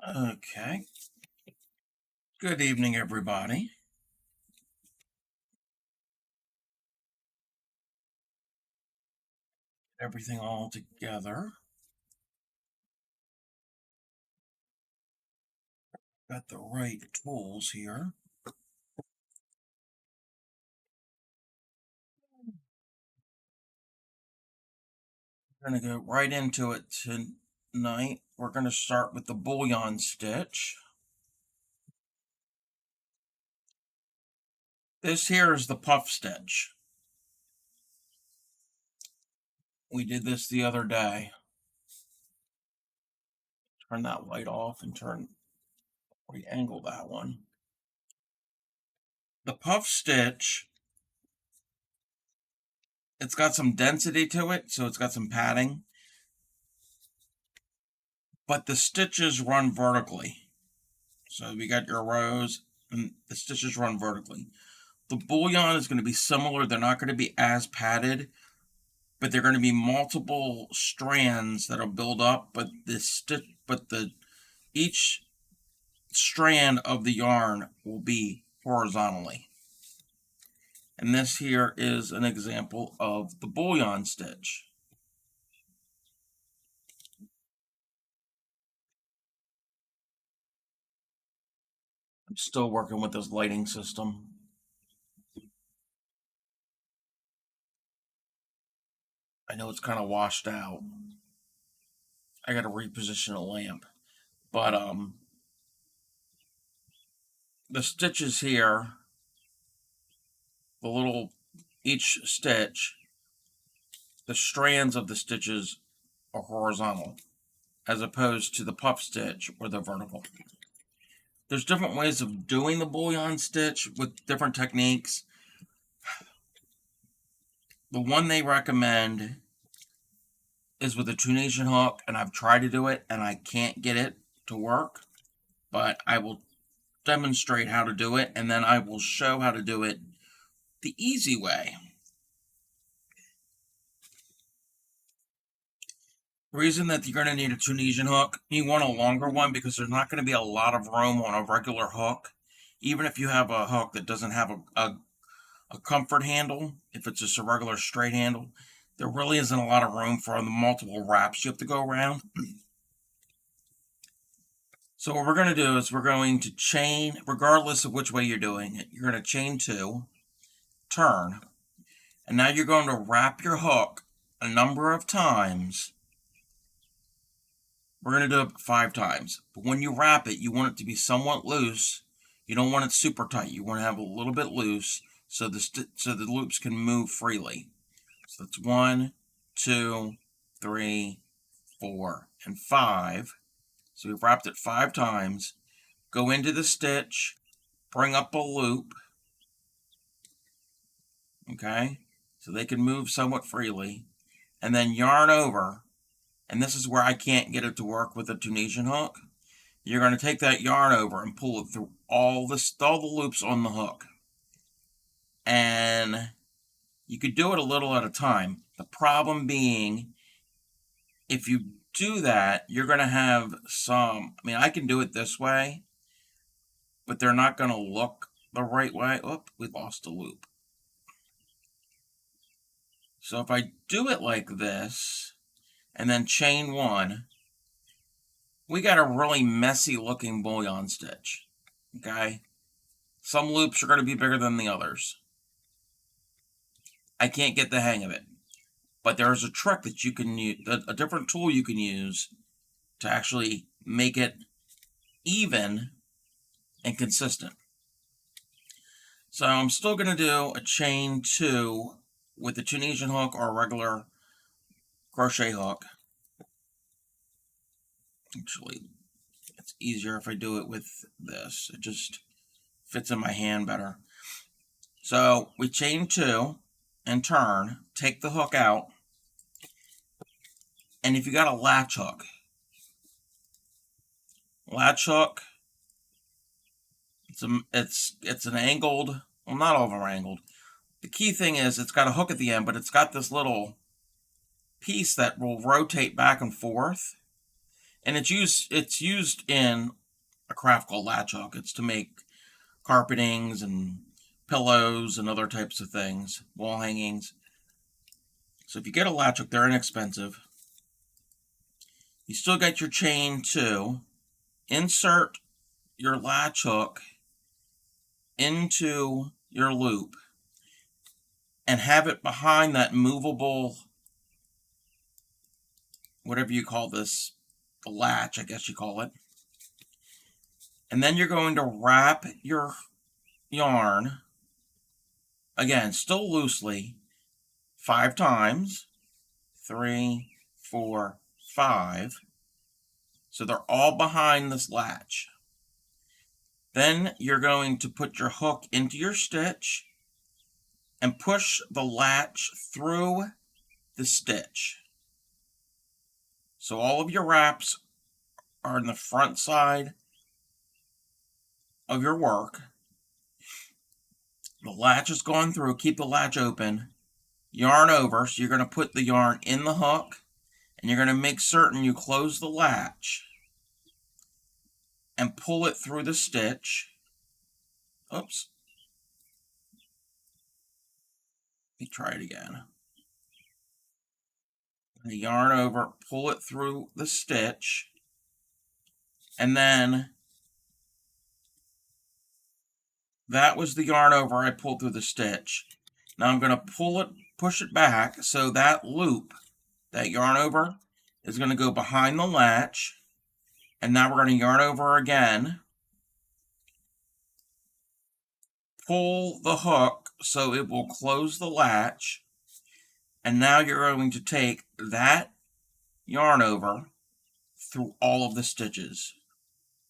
Okay. Good evening, everybody. Everything all together. Got the right tools here. We're going to go right into it tonight. We're going to start with the bullion stitch. This here is the puff stitch. We did this the other day. Turn that light off and re-angle that one. The puff stitch, it's got some density to it, so it's got some padding, but the stitches run vertically. So we got your rows and the stitches run vertically. The bullion is going to be similar. They're not going to be as padded, but they're going to be multiple strands that'll build up, but each strand of the yarn will be horizontally. And this here is an example of the bullion stitch. I'm still working with this lighting system. I know it's kind of washed out. I got to reposition a lamp. But the stitches here, each stitch, the strands of the stitches are horizontal, as opposed to the puff stitch or the vertical. There's different ways of doing the bullion stitch with different techniques. The one they recommend is with a Tunisian hook, and I've tried to do it and I can't get it to work, but I will demonstrate how to do it, and then I will show how to do it the easy way. The reason that you're going to need a Tunisian hook, you want a longer one because there's not going to be a lot of room on a regular hook. Even if you have a hook that doesn't have a comfort handle, if it's just a regular straight handle, there really isn't a lot of room for the multiple wraps you have to go around. So what we're going to do is we're going to chain, regardless of which way you're doing it, you're going to chain 2, turn, and now you're going to wrap your hook a number of times. We're going to do it 5 times, but when you wrap it, you want it to be somewhat loose. You don't want it super tight. You want to have a little bit loose so the loops can move freely. So that's 1, 2, 3, 4, and 5. So we've wrapped it 5 times. Go into the stitch, bring up a loop, okay, so they can move somewhat freely, and then yarn over. And this is where I can't get it to work with a Tunisian hook. You're going to take that yarn over and pull it through all the loops on the hook. And you could do it a little at a time. The problem being, if you do that, you're going to have I can do it this way, but they're not going to look the right way. Oop, we lost a loop. So if I do it like this, and then chain 1, we got a really messy looking bullion stitch, okay? Some loops are going to be bigger than the others. I can't get the hang of it. But there's a trick that you can use, a different tool you can use to actually make it even and consistent. So I'm still going to do a chain 2 with a Tunisian hook or a regular crochet hook. Actually, it's easier if I do it with this. It just fits in my hand better. So we chain 2 and turn, take the hook out, and if you got a latch hook, it's an angled, well, not all of them are angled. The key thing is it's got a hook at the end, but it's got this little piece that will rotate back and forth. And it's used in a craft called latch hook. It's to make carpetings and pillows and other types of things, wall hangings. So if you get a latch hook, they're inexpensive. You still got your chain too. Insert your latch hook into your loop and have it behind that movable, whatever you call this, the latch, I guess you call it. And then you're going to wrap your yarn, again, still loosely, 5 times. 3, 4, 5. So they're all behind this latch. Then you're going to put your hook into your stitch and push the latch through the stitch. So all of your wraps are in the front side of your work. The latch is going through. Keep the latch open. Yarn over. So you're going to put the yarn in the hook and you're going to make certain you close the latch and pull it through the stitch. Oops. Let me try it again. The yarn over, pull it through the stitch, and then that was the yarn over I pulled through the stitch. Now I'm going to push it back, so that loop, that yarn over, is going to go behind the latch, and now we're going to yarn over again, pull the hook so it will close the latch, and now you're going to take that yarn over through all of the stitches,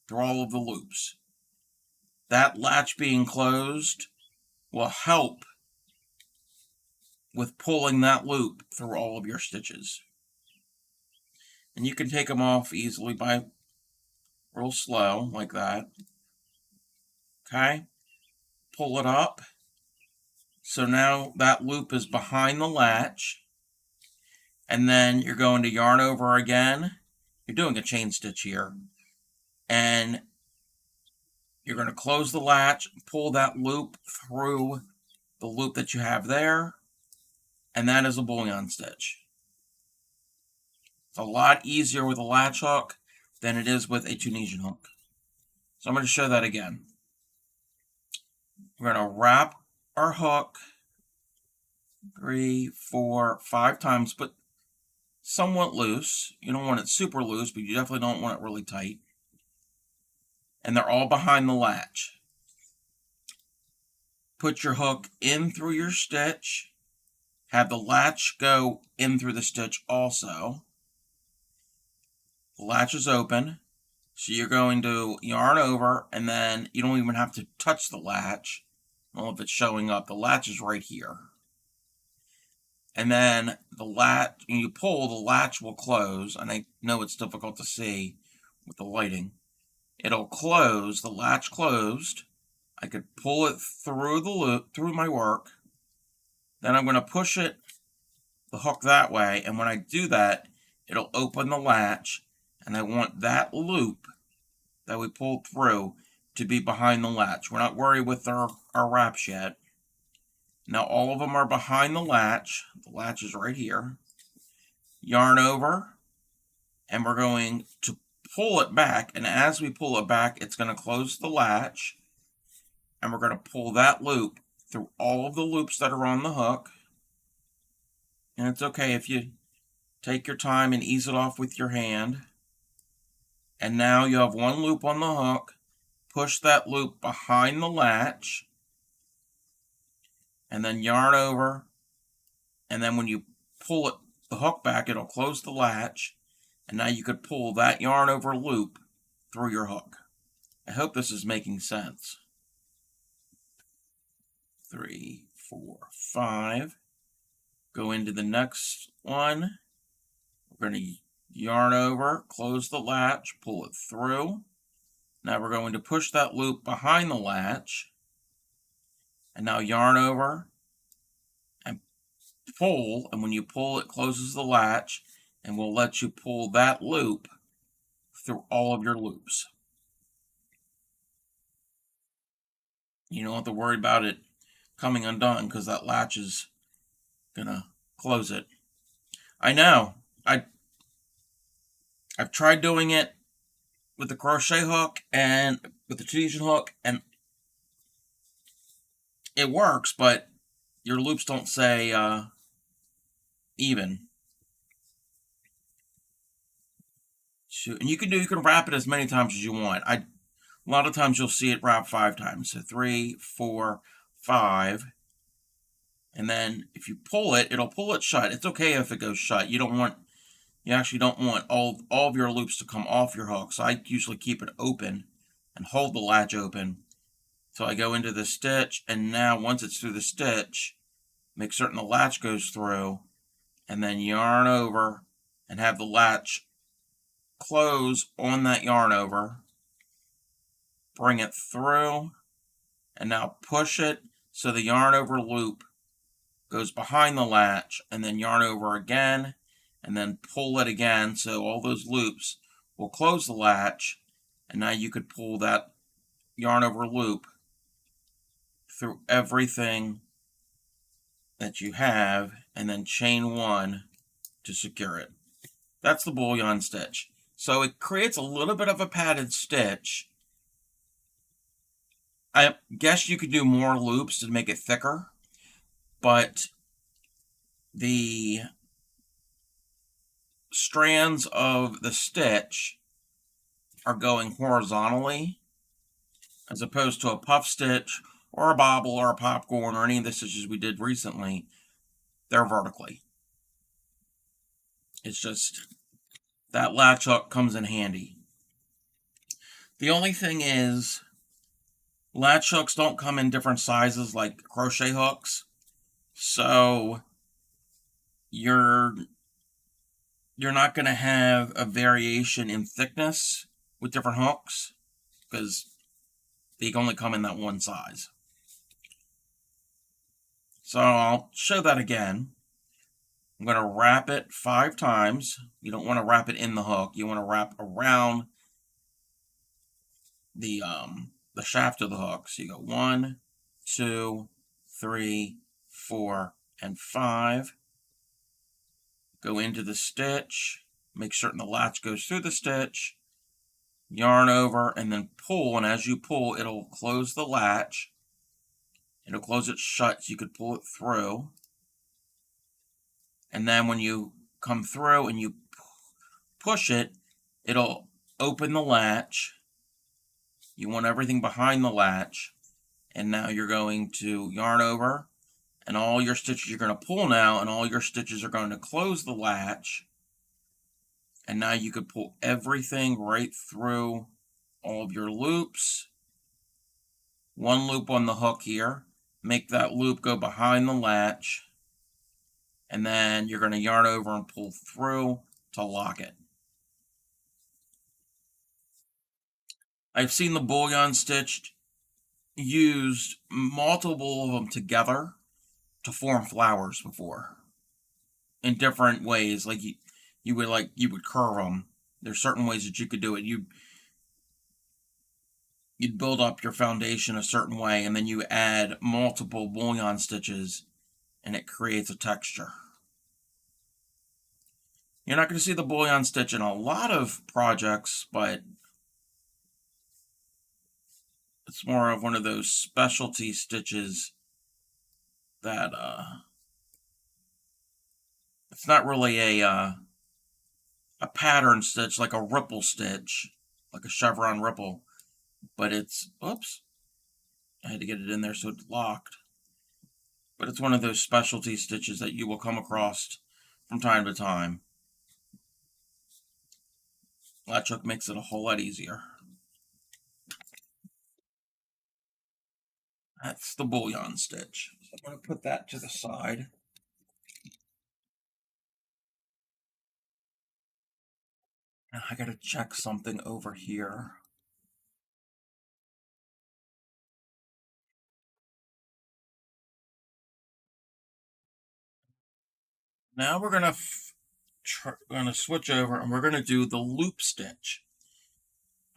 through all of the loops. That latch being closed will help with pulling that loop through all of your stitches. And you can take them off easily by real slow, like that. Okay? Pull it up. So now that loop is behind the latch. And then you're going to yarn over again. You're doing a chain stitch here. And you're going to close the latch, pull that loop through the loop that you have there. And that is a bullion stitch. It's a lot easier with a latch hook than it is with a Tunisian hook. So I'm going to show that again. We're going to wrap our hook 3, 4, 5 times, but somewhat loose. You don't want it super loose, but you definitely don't want it really tight. And they're all behind the latch. Put your hook in through your stitch. Have the latch go in through the stitch also. The latch is open. So you're going to yarn over, and then you don't even have to touch the latch. I don't know if it's showing up. The latch is right here. And then the latch, when you pull, the latch will close. And I know it's difficult to see with the lighting. It'll close, the latch closed. I could pull it through the loop, through my work. Then I'm going to push it, the hook that way. And when I do that, it'll open the latch. And I want that loop that we pulled through to be behind the latch. We're not worried with our wraps yet. Now all of them are behind the latch. The latch is right here. Yarn over, and we're going to pull it back. And as we pull it back, it's going to close the latch. And we're going to pull that loop through all of the loops that are on the hook. And it's okay if you take your time and ease it off with your hand. And now you have one loop on the hook. Push that loop behind the latch. And then yarn over. And then when you pull it, the hook back, it'll close the latch. And now you could pull that yarn over loop through your hook. I hope this is making sense. 3, 4, 5. Go into the next one. We're going to yarn over, close the latch, pull it through. Now we're going to push that loop behind the latch. And now yarn over and pull. And when you pull, it closes the latch. And we'll let you pull that loop through all of your loops. You don't have to worry about it coming undone because that latch is gonna close it. I know. I've tried doing it with the crochet hook and with the Tunisian hook, and it works, but your loops don't say even. And you can wrap it as many times as you want. A lot of times you'll see it wrap 5 times. So 3, 4, 5. And then if you pull it, it'll pull it shut. It's okay if it goes shut. You actually don't want all of your loops to come off your hook. So I usually keep it open and hold the latch open. So I go into the stitch, and now once it's through the stitch, make certain the latch goes through, and then yarn over and have the latch close on that yarn over. Bring it through, and now push it so the yarn over loop goes behind the latch, and then yarn over again, and then pull it again so all those loops will close the latch, and now you could pull that yarn over loop through everything that you have, and then chain 1 to secure it. That's the bullion stitch. So it creates a little bit of a padded stitch. I guess you could do more loops to make it thicker, but the strands of the stitch are going horizontally as opposed to a puff stitch or a bobble or a popcorn or any of the stitches we did recently. They're vertically. It's just that latch hook comes in handy. The only thing is, latch hooks don't come in different sizes like crochet hooks, so you're not going to have a variation in thickness with different hooks because they can only come in that one size. So I'll show that again. I'm going to wrap it 5 times. You don't want to wrap it in the hook. You want to wrap around the shaft of the hook. So you go 1, 2, 3, 4, and 5. Go into the stitch. Make certain the latch goes through the stitch. Yarn over and then pull. And as you pull, it'll close the latch. It'll close it shut so you could pull it through. And then when you come through and you push it, it'll open the latch. You want everything behind the latch. And now you're going to yarn over, and all your stitches you're going to pull now, and all your stitches are going to close the latch. And now you could pull everything right through all of your loops. 1 loop on the hook here. Make that loop go behind the latch. And then you're going to yarn over and pull through to lock it. I've seen the bullion stitch used multiple of them together to form flowers before in different ways. Like you would curve them. There's certain ways that you could do it. You'd build up your foundation a certain way, and then you add multiple bullion stitches, and it creates a texture. You're not going to see the bullion stitch in a lot of projects, but it's more of one of those specialty stitches that it's not really a pattern stitch like a ripple stitch, like a chevron ripple, but it's, oops, I had to get it in there so it's locked. But it's one of those specialty stitches that you will come across from time to time. Latch hook makes it a whole lot easier. That's the bullion stitch. So I'm going to put that to the side. Now I got to check something over here. Now we're going to switch over and we're going to do the loop stitch.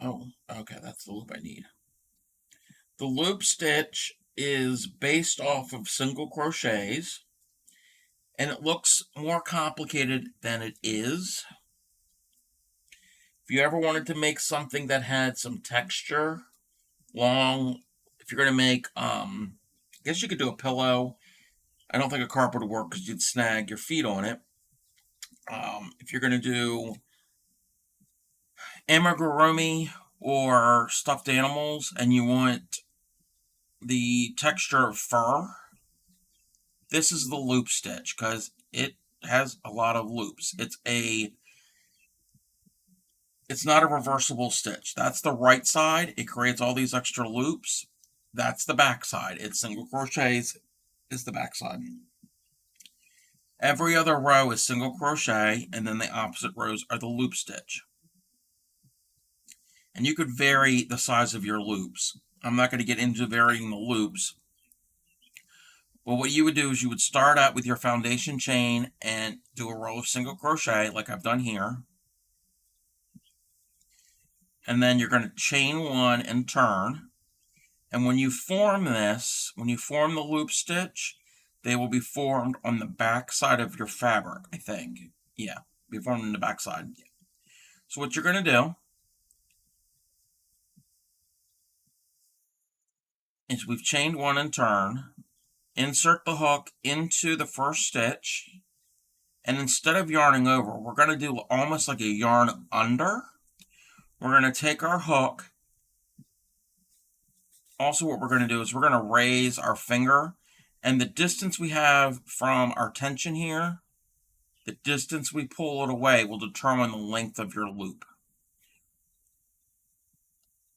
Oh, okay, that's the loop I need. The loop stitch is based off of single crochets, and it looks more complicated than it is. If you ever wanted to make something that had some texture, if you're going to make, I guess you could do a pillow. I don't think a carpet would work because you'd snag your feet on it. If you're going to do amigurumi or stuffed animals and you want the texture of fur, this is the loop stitch because it has a lot of loops. It's not a reversible stitch. That's the right side. It creates all these extra loops. That's the back side. It's single crochets is the back side. Every other row is single crochet, and then the opposite rows are the loop stitch. And you could vary the size of your loops. I'm not going to get into varying the loops. But what you would do is you would start out with your foundation chain and do a row of single crochet like I've done here. And then you're going to chain one and turn. And when you form this, when you form the loop stitch, they will be formed on the back side of your fabric, I think. Yeah, be formed on the back side. So what you're going to do is we've chained one and turn, insert the hook into the first stitch, and instead of yarning over, we're going to do almost like a yarn under. We're going to take our hook. Also, what we're going to do is we're going to raise our finger, and the distance we have from our tension here, the distance we pull it away will determine the length of your loop.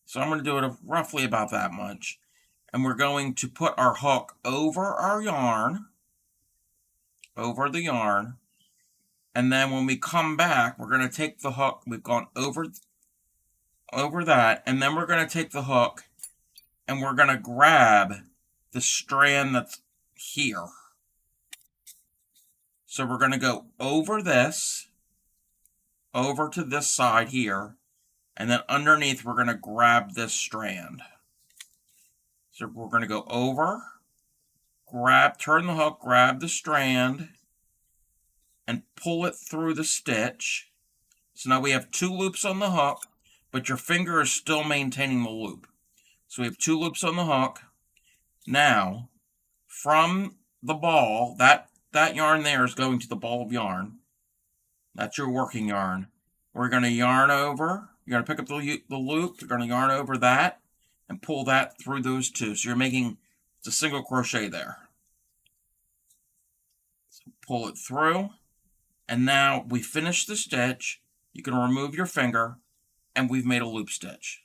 So I'm going to do it roughly about that much. And we're going to put our hook over our yarn, over the yarn. And then when we come back, we're going to take the hook. We've gone over that. And then we're going to take the hook and we're going to grab the strand that's here. So we're going to go over this, over to this side here. And then underneath, we're going to grab this strand. So we're going to go over, turn the hook, grab the strand, and pull it through the stitch. So now we have two loops on the hook, but your finger is still maintaining the loop. So we have two loops on the hook. Now, from the ball, that yarn there is going to the ball of yarn. That's your working yarn. We're going to yarn over. You're going to pick up the loop. You're going to yarn over that and pull that through those two. So you're making a single crochet there. So pull it through. And now we finish the stitch. You can remove your finger, and we've made a loop stitch.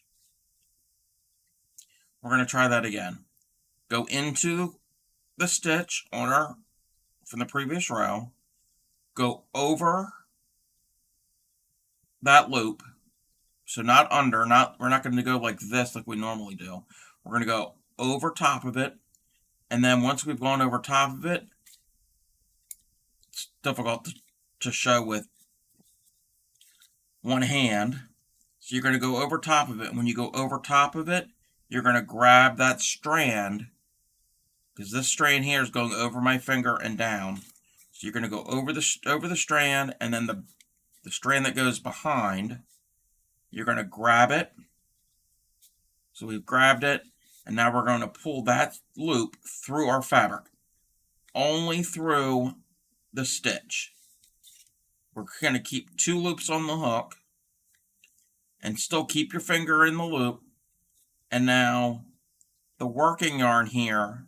We're going to try that again. Go into the stitch from the previous row. Go over that loop. So not under, we're not going to go like this like we normally do. We're going to go over top of it. And then once we've gone over top of it, it's difficult to show with one hand. So you're going to go over top of it. When you go over top of it, you're going to grab that strand, because this strand here is going over my finger and down. So you're going to go over the strand, and then the strand that goes behind, you're going to grab it. So we've grabbed it, and now we're going to pull that loop through our fabric, only through the stitch. We're going to keep two loops on the hook and still keep your finger in the loop. And now the working yarn here,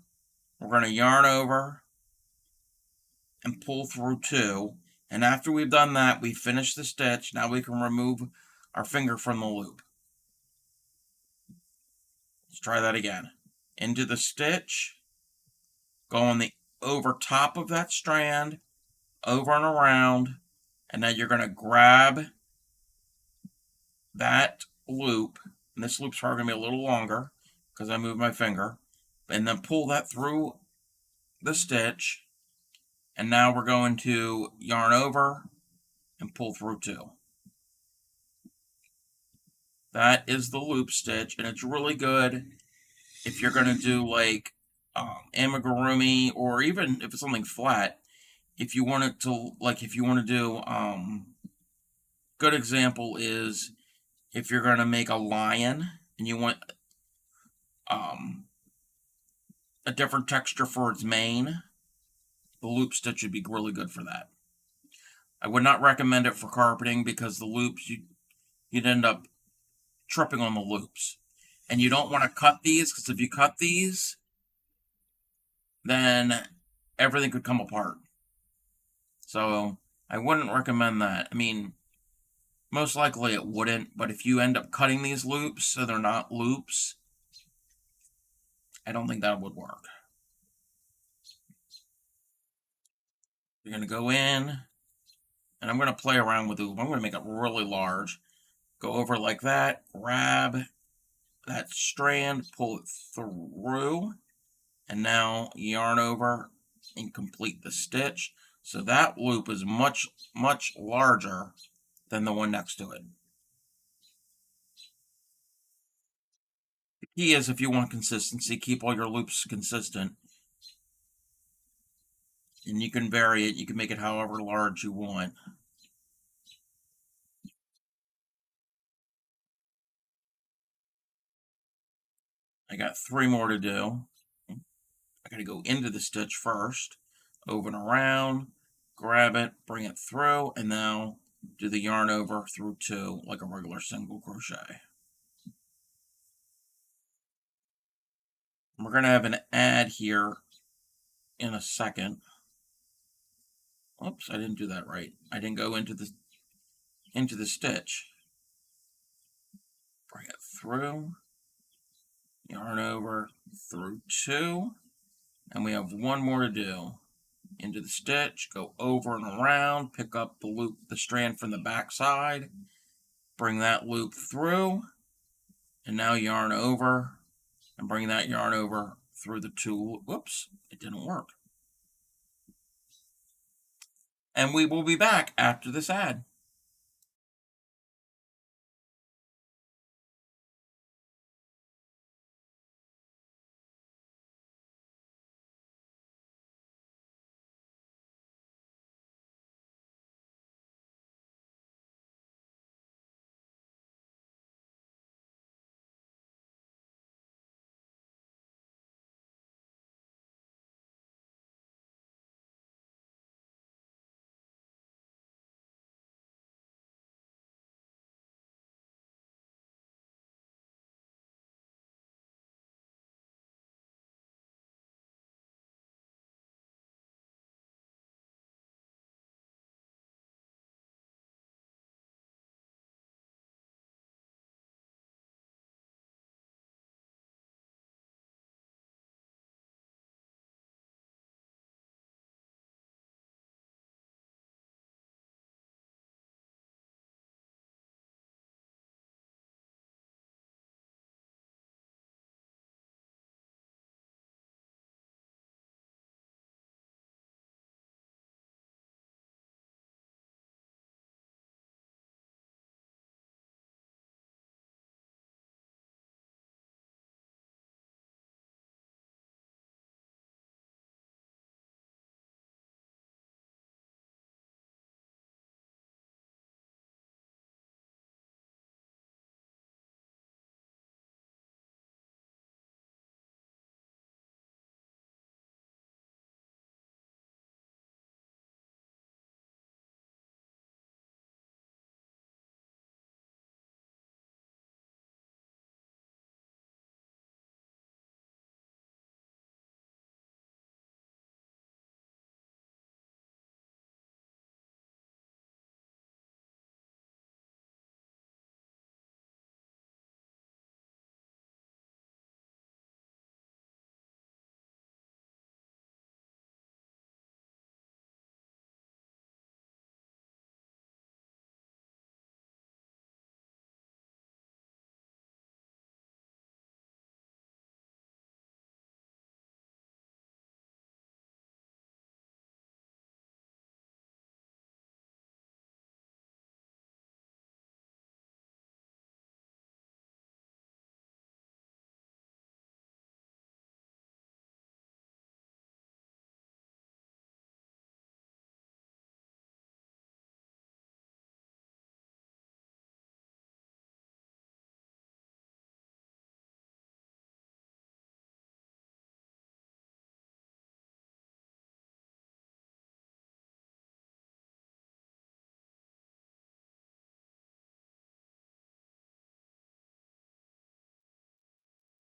we're going to yarn over and pull through two. And after we've done that, we finish the stitch. Now we can remove our finger from the loop. Let's try that again. Into the stitch, go on the over top of that strand, over and around, and then you're going to grab that loop, and this loop's probably going to be a little longer because I moved my finger, and then pull that through the stitch, and now we're going to yarn over and pull through two. That is the loop stitch, and it's really good if you're going to do like amigurumi, or even if it's something flat. If you want it to, like, if you want to do, good example is if you're going to make a lion and you want um, a different texture for its mane, the loop stitch would be really good for that. I would not recommend it for carpeting because the loops, you'd end up tripping on the loops. And you don't want to cut these, because if you cut these, then everything could come apart. So I wouldn't recommend that. I mean, most likely it wouldn't, but if you end up cutting these loops so they're not loops, I don't think that would work. You're going to go in, and I'm going to play around with the loop. I'm going to make it really large. Go over like that, grab that strand, pull it through, and now yarn over and complete the stitch. So that loop is much, much larger than the one next to it. The key is, if you want consistency, keep all your loops consistent. And you can vary it. You can make it however large you want. I got 3 more to do. I got to go into the stitch first, over and around, grab it, bring it through, and now do the yarn over through 2 like a regular single crochet. We're going to have an add here in a second. Oops, I didn't do that right. I didn't go into the stitch. Bring it through, yarn over through 2, and we have 1 more to do. Into the stitch, go over and around, pick up the loop, the strand from the back side, bring that loop through, and now yarn over and bring that yarn over through the 2. Whoops, it didn't work. And we will be back after this ad.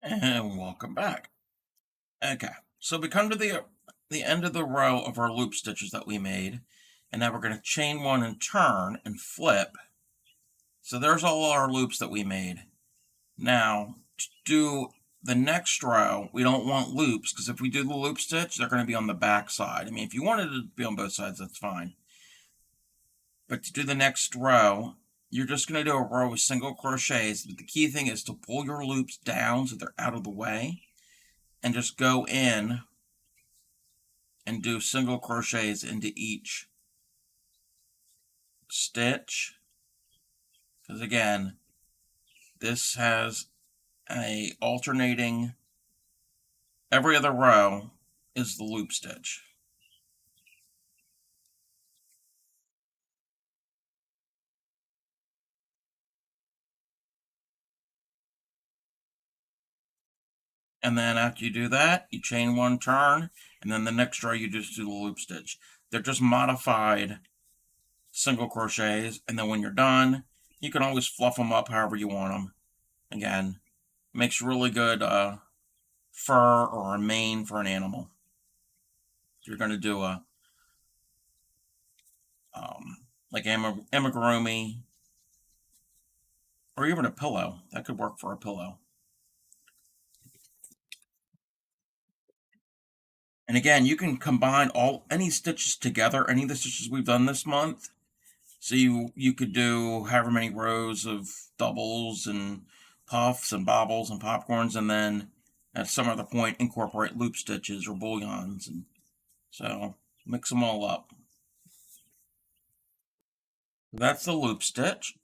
And welcome back. Okay, so we come to the end of the row of our loop stitches that we made, and now we're going to chain one and turn and flip. So there's all our loops that we made. Now, to do the next row, we don't want loops, because if we do the loop stitch, they're going to be on the back side. I mean, if you wanted it to be on both sides, that's fine. But to do the next row, you're just going to do a row of single crochets. But the key thing is to pull your loops down so they're out of the way, and just go in and do single crochets into each stitch. Because again, this has a alternating, every other row is the loop stitch. And then after you do that, you chain one, turn, and then the next row you just do the loop stitch. They're just modified single crochets, and then when you're done, you can always fluff them up however you want them. Again, makes really good fur or a mane for an animal. If you're going to do a like amigurumi, or even a pillow. That could work for a pillow. And again, you can combine any stitches together, any of the stitches we've done this month. So you could do however many rows of doubles and puffs and bobbles and popcorns, and then at some other point incorporate loop stitches or bullions, and so mix them all up. That's the loop stitch.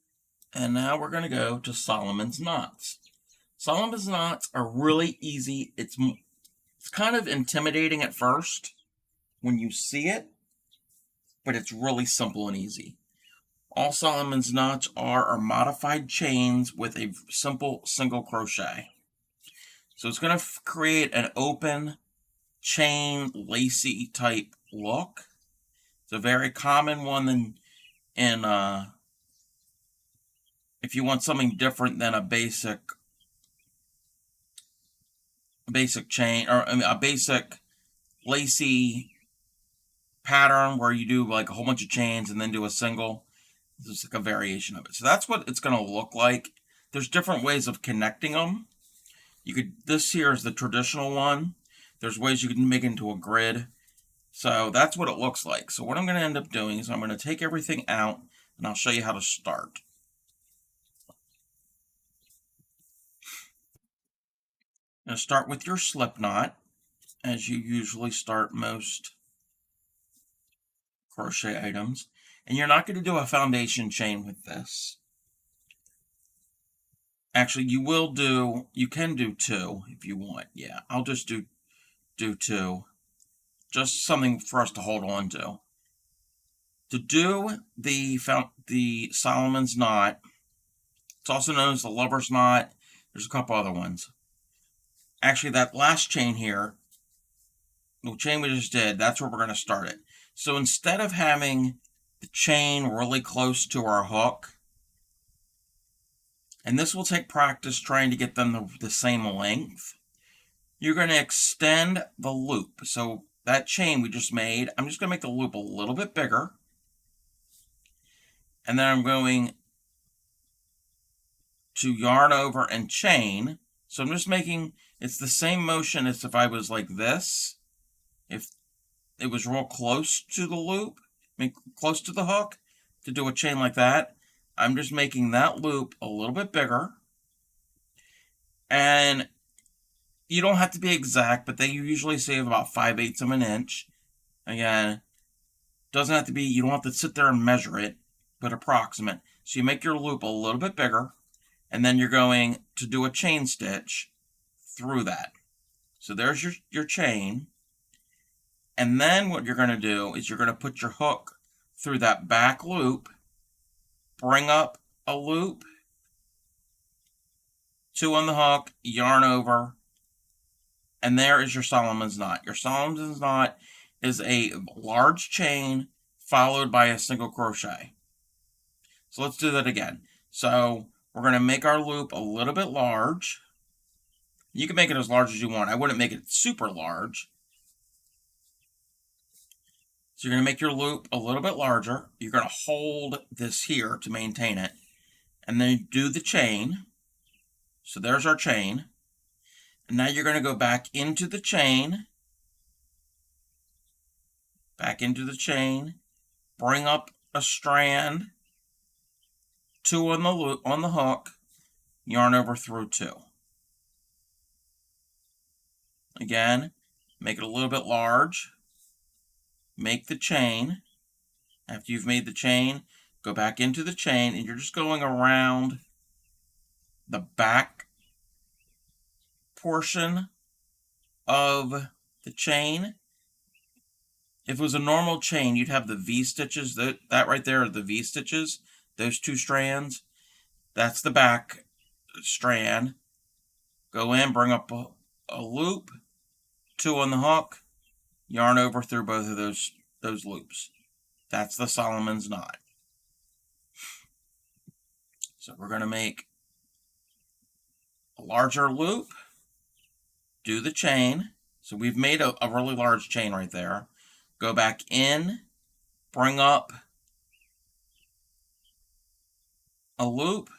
And now we're going to go to Solomon's knots. Solomon's knots are really easy. It's kind of intimidating at first when you see it, but it's really simple and easy. All Solomon's knots are modified chains with a simple single crochet. So it's going to create an open chain lacy type look. It's a very common one in if you want something different than a basic chain, or a basic lacy pattern where you do like a whole bunch of chains and then do a single. This is like a variation of it. So that's what it's going to look like. There's different ways of connecting them. This here is the traditional one. There's ways you can make it into a grid. So that's what it looks like. So what I'm going to end up doing is I'm going to take everything out and I'll show you how to start. Now start with your slip knot, as you usually start most crochet items. And you're not going to do a foundation chain with this. Actually, you can do two if you want. Yeah, I'll just do two. Just something for us to hold on to. To do the Solomon's knot, it's also known as the lover's knot. There's a couple other ones. Actually, that last chain here, the chain we just did, that's where we're going to start it. So instead of having the chain really close to our hook, and this will take practice trying to get them the same length, you're going to extend the loop. So that chain we just made, I'm just going to make the loop a little bit bigger. And then I'm going to yarn over and chain. So I'm just making, it's the same motion as if I was like this. If it was real close to the loop, close to the hook, to do a chain like that, I'm just making that loop a little bit bigger. And you don't have to be exact, but they usually save about 5/8 of an inch. Again, doesn't have to be, you don't have to sit there and measure it, but approximate. So you make your loop a little bit bigger, and then you're going to do a chain stitch through that. So there's your chain. And then what you're going to do is you're going to put your hook through that back loop, bring up a loop, two on the hook, yarn over, and there is your Solomon's knot. Your Solomon's knot is a large chain followed by a single crochet. So let's do that again. So we're going to make our loop a little bit large. You can make it as large as you want. I wouldn't make it super large. So you're going to make your loop a little bit larger. You're going to hold this here to maintain it. And then do the chain. So there's our chain. And now you're going to go back into the chain. Back into the chain. Bring up a strand. 2 on the loop, on the hook. Yarn over through 2. Again, make it a little bit large. Make the chain. After you've made the chain, go back into the chain, and you're just going around the back portion of the chain. If it was a normal chain, you'd have the V stitches. That right there are the V stitches. Those 2 strands. That's the back strand. Go in, bring up a loop, 2 on the hook, yarn over through both of those loops. That's the Solomon's knot. So we're going to make a larger loop, do the chain. So we've made a really large chain right there. Go back in, bring up a loop,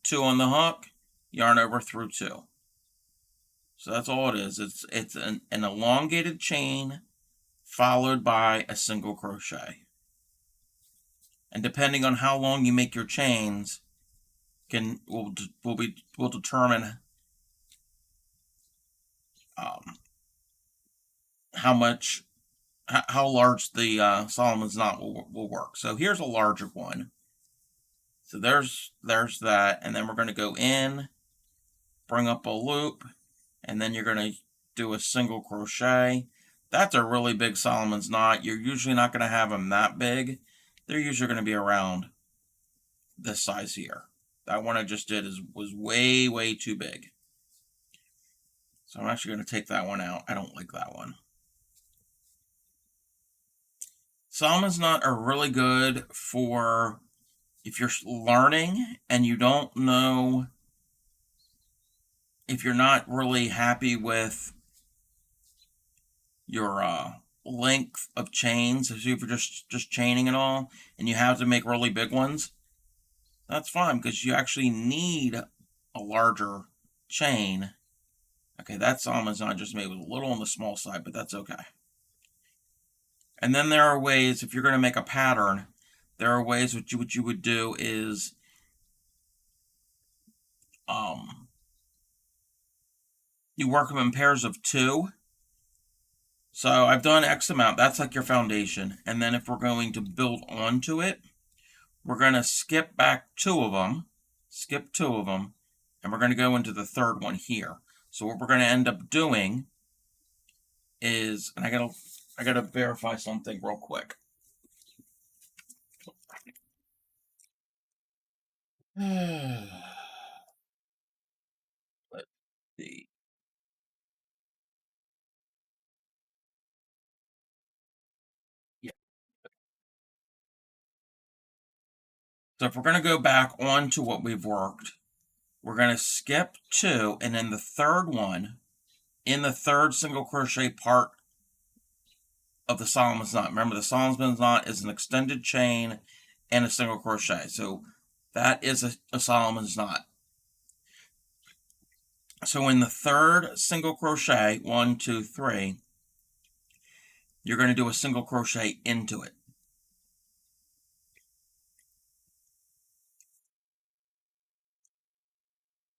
2 on the hook, yarn over through 2. So that's all it is. It's an elongated chain followed by a single crochet. And depending on how long you make your chains, will determine how large the Solomon's knot will work. So here's a larger one. So there's that, and then we're going to go in, bring up a loop, and then you're going to do a single crochet. That's a really big Solomon's knot. You're usually not going to have them that big. They're usually going to be around this size here. That one I just did was way, way too big. So I'm actually going to take that one out. I don't like that one. Solomon's knot are really good for if you're learning and you don't know, if you're not really happy with your length of chains, so if you're just chaining it all and you have to make really big ones, that's fine because you actually need a larger chain. Okay, that Solomon's knot just made was a little on the small side, but that's okay. And then there are ways, if you're going to make a pattern, there are ways what you would do is you work them in pairs of 2. So I've done X amount. That's like your foundation. And then if we're going to build onto it, we're going to skip back 2 of them, and we're going to go into the 3rd one here. So what we're going to end up doing is, and I gotta verify something real quick. Let's see. Yeah. So if we're going to go back onto what we've worked, we're going to skip 2, and then the 3rd one, in the 3rd single crochet part of the Solomon's knot. Remember, the Solomon's knot is an extended chain and a single crochet. So that is a Solomon's knot. So in the 3rd single crochet, 1, 2, 3, you're going to do a single crochet into it.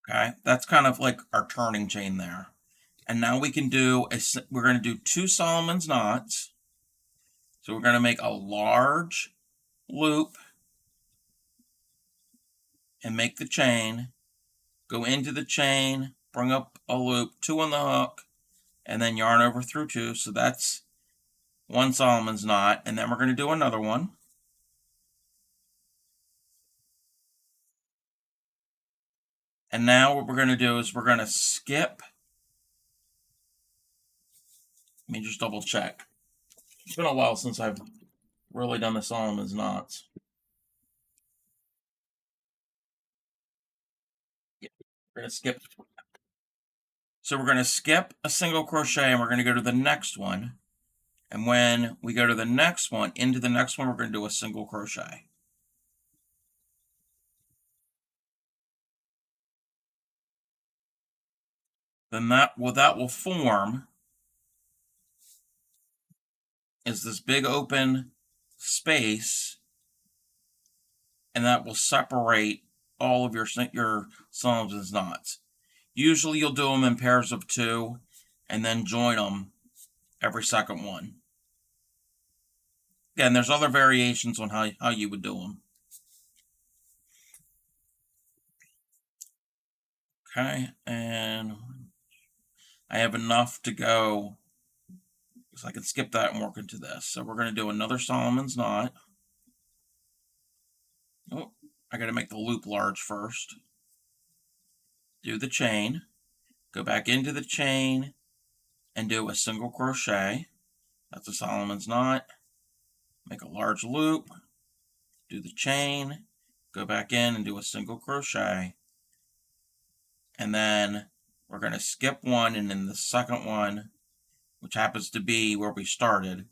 Okay, that's kind of like our turning chain there. And now we can do we're going to do 2 Solomon's knots. So we're going to make a large loop and make the chain, go into the chain, bring up a loop, 2 on the hook, and then yarn over through 2. So that's 1 Solomon's knot. And then we're going to do another one. And now what we're going to do is we're going to skip. Let me just double check. It's been a while since I've really done the Solomon's knots. Yeah, we're going to skip So we're going to skip a single crochet and we're going to go to the next one. And when we go to the next one, into the next one, we're going to do a single crochet. Then that will form is this big open space, and that will separate all of your Solomon's knots. Usually you'll do them in pairs of 2 and then join them every second one. Again, there's other variations on how you would do them. Okay, and I have enough to go, so I can skip that and work into this. So we're going to do another Solomon's knot. Oh, I got to make the loop large first. Do the chain, go back into the chain, and do a single crochet. That's a Solomon's knot. Make a large loop, do the chain, go back in and do a single crochet. And then we're going to skip one, and in the second one, which happens to be where we started,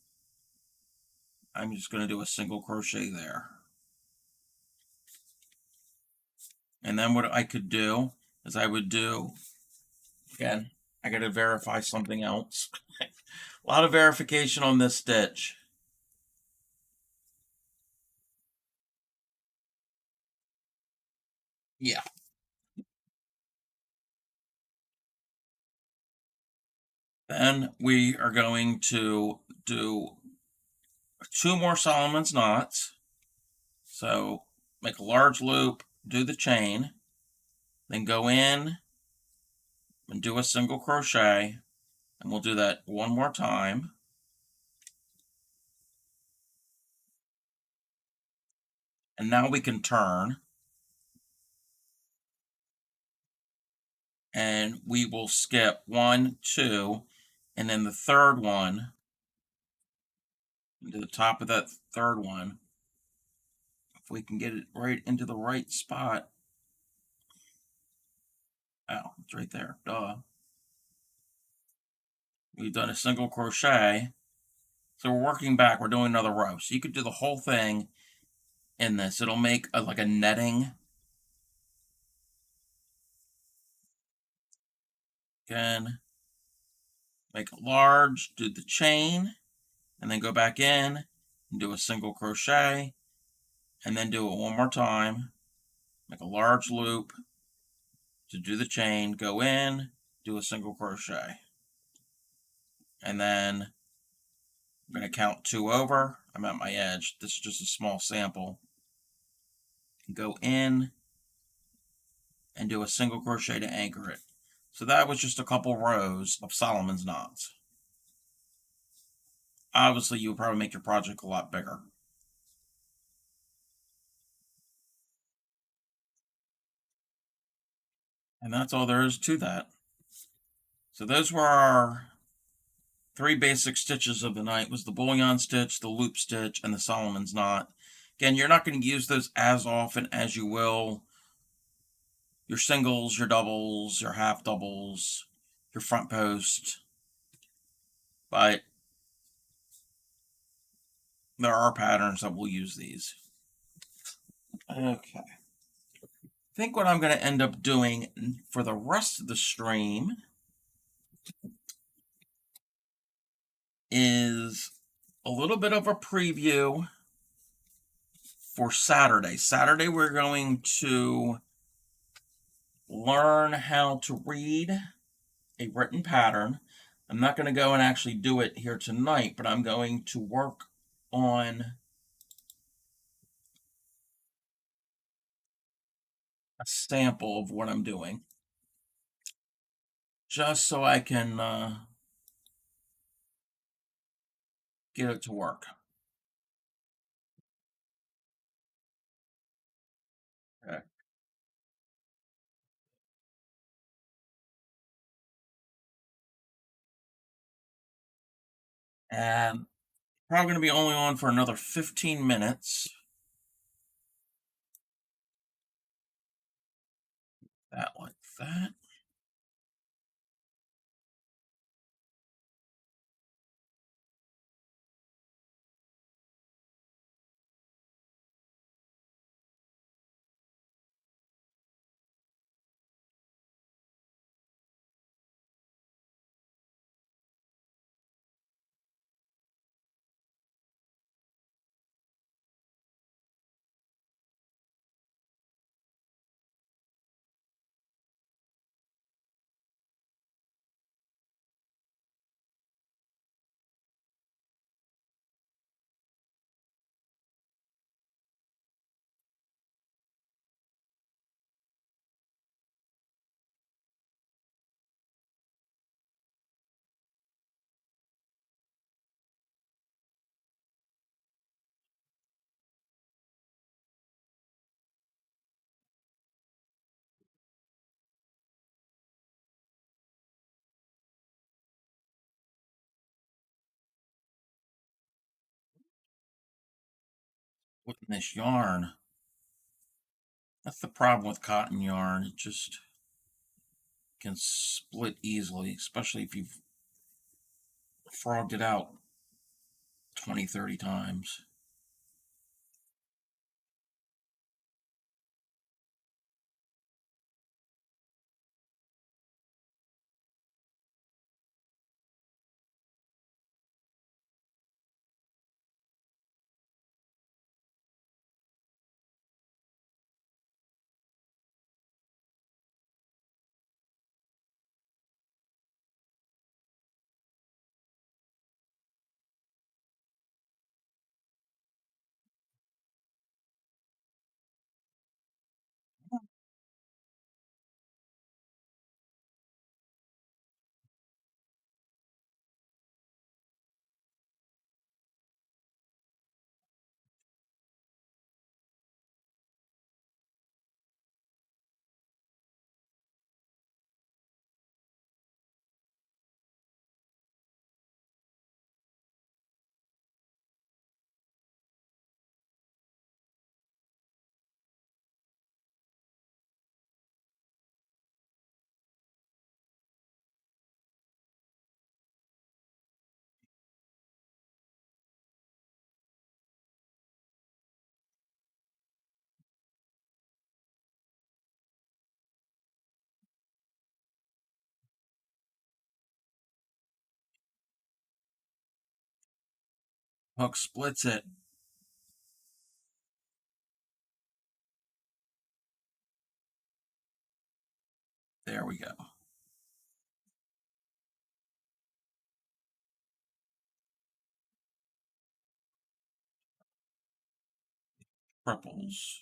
I'm just going to do a single crochet there. And then what I could do is I would do, again, I got to verify something else. A lot of verification on this stitch. Yeah. Then we are going to do 2 more Solomon's knots. So make a large loop, do the chain, then go in and do a single crochet, and we'll do that one more time. And now we can turn, and we will skip 1, 2, and then the third one, to the top of that third one, if we can get it right into the right spot. Oh, it's right there, duh. We've done a single crochet, so we're working back, we're doing another row. So you could do the whole thing in this. It'll make like a netting. Again, make it large, do the chain, and then go back in and do a single crochet, and then do it one more time. Make a large loop to do the chain, go in, do a single crochet. And then I'm going to count 2 over. I'm at my edge. This is just a small sample. Go in and do a single crochet to anchor it. So that was just a couple rows of Solomon's knots. Obviously, you would probably make your project a lot bigger. And that's all there is to that. So those were our 3 basic stitches of the night. Was the bullion stitch, the loop stitch, and the Solomon's knot. Again, you're not going to use those as often as you will your singles, your doubles, your half doubles, your front post. But there are patterns that will use these. Okay. I think what I'm going to end up doing for the rest of the stream is a little bit of a preview for Saturday. Saturday, we're going to learn how to read a written pattern. I'm not going to go and actually do it here tonight, but I'm going to work on a sample of what I'm doing, just so I can get it to work. Okay. And probably going to be only on for another 15 minutes. That like that. Putting this yarn. That's the problem with cotton yarn. It just can split easily, especially if you've frogged it out 20, 30 times. Hook splits it. There we go. Triples.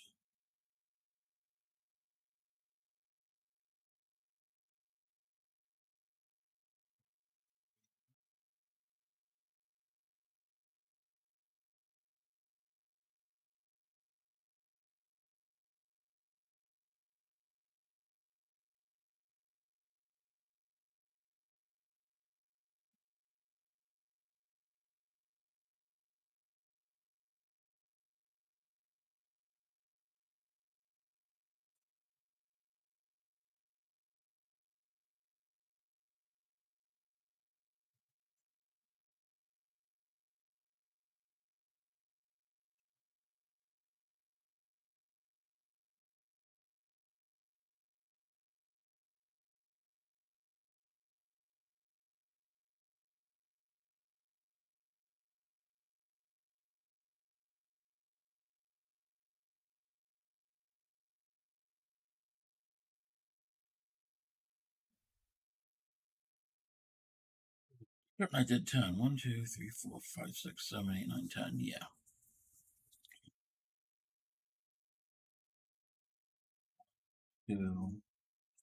Yep, I did 10. 1, 2, 3, 4, 5, 6, 7, 8, 9, 10. Yeah. 2,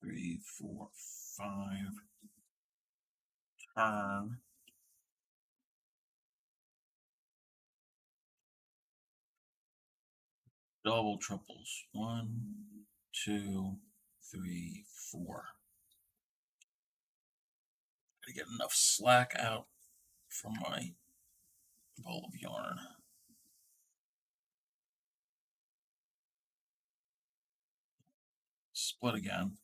3, 4, 5. Turn. Double triples. 1, 2, 3, 4. Gotta get enough slack out from my ball of yarn. Split again.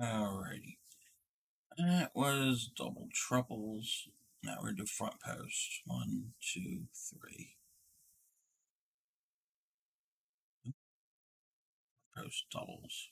Alrighty. That was double trebles. Now we're going to do front post. 1, 2, 3. Post doubles.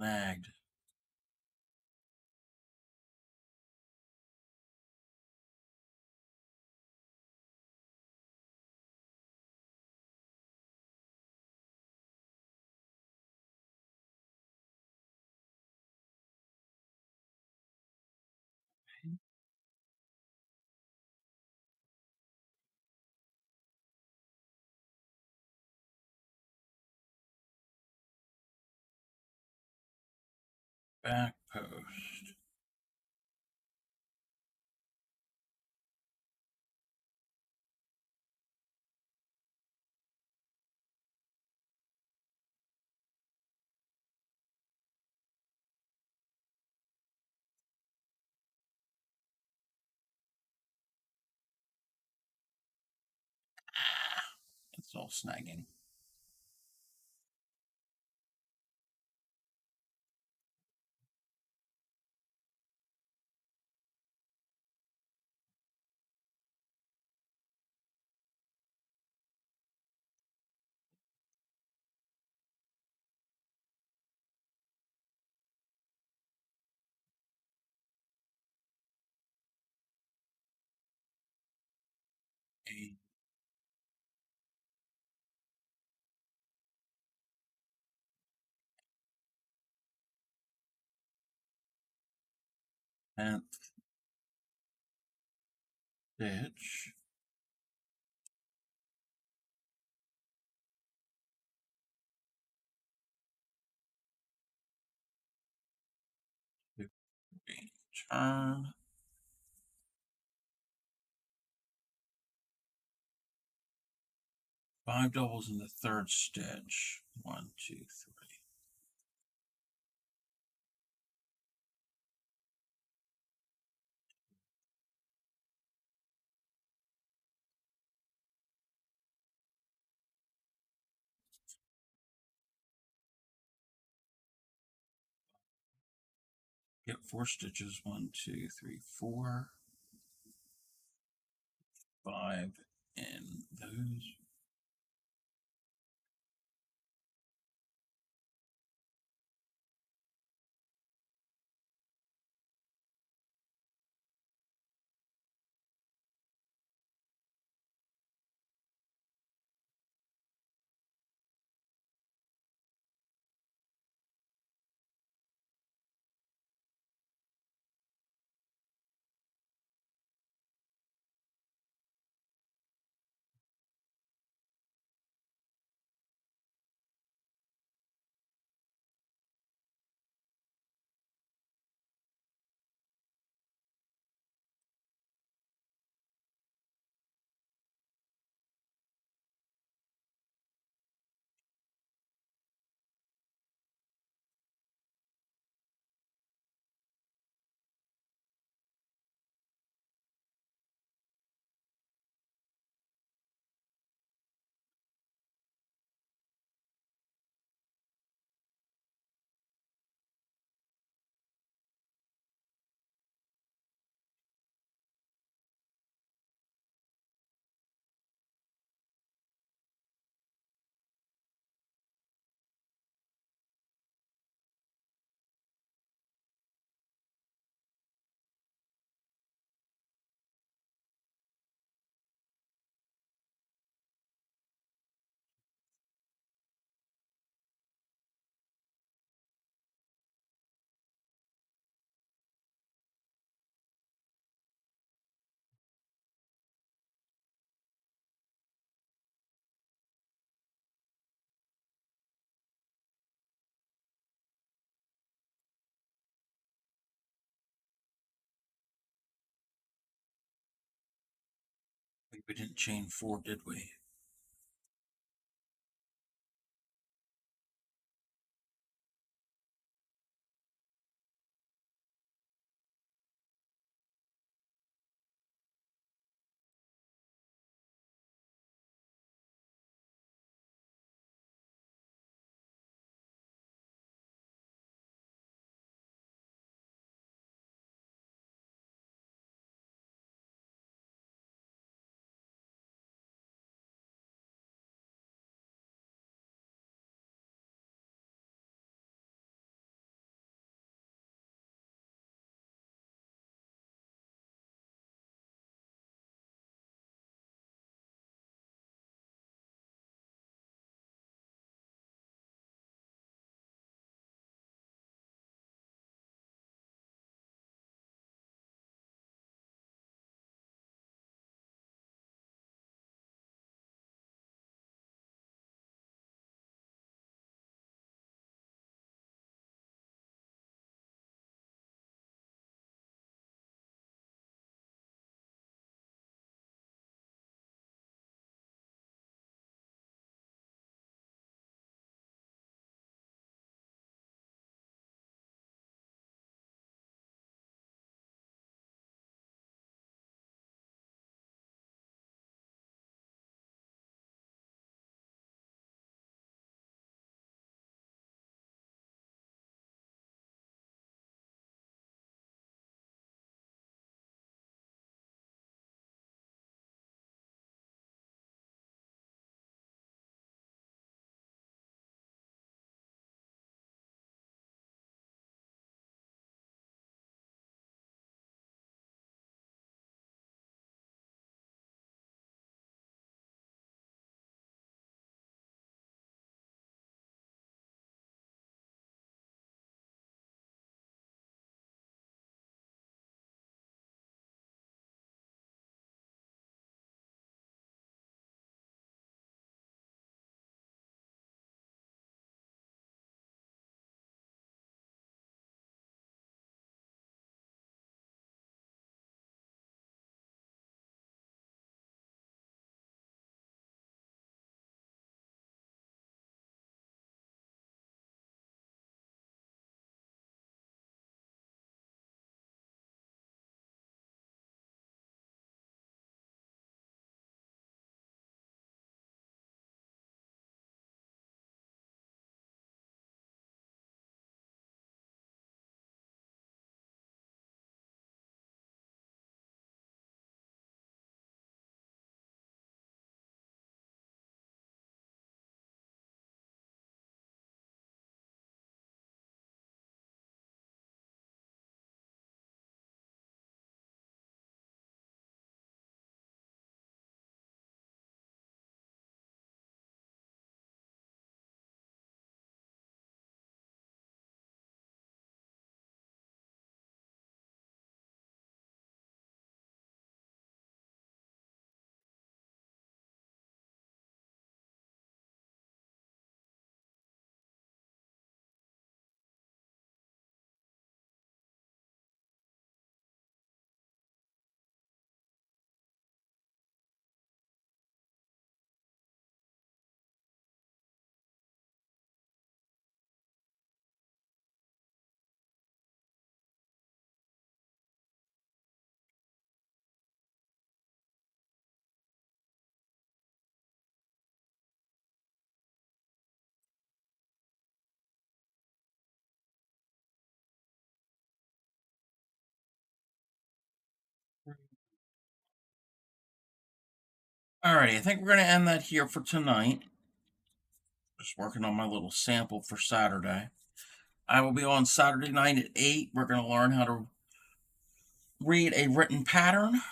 Snagged. Back post. It's all snagging. A 10th stitch. Turn. 5 doubles in the 3rd stitch. 1, 2, 3. Get 4 stitches. 1, 2, 3, 4. 5 in those. We didn't chain 4, did we? Alrighty, I think we're going to end that here for tonight. Just working on my little sample for Saturday. I will be on Saturday night at 8. We're going to learn how to read a written pattern.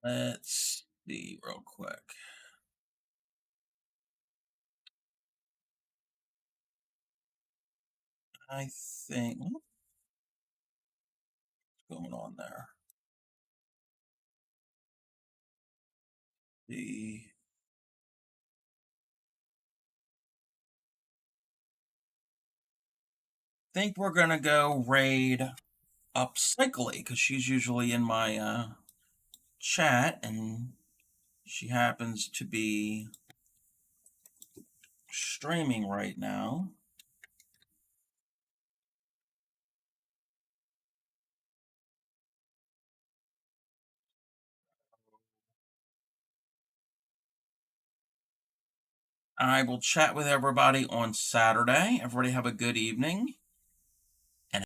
Let's see real quick. I think what's going on there? The think we're gonna go raid up Cycly because she's usually in my chat, and she happens to be streaming right now. I will chat with everybody on Saturday. Everybody have a good evening.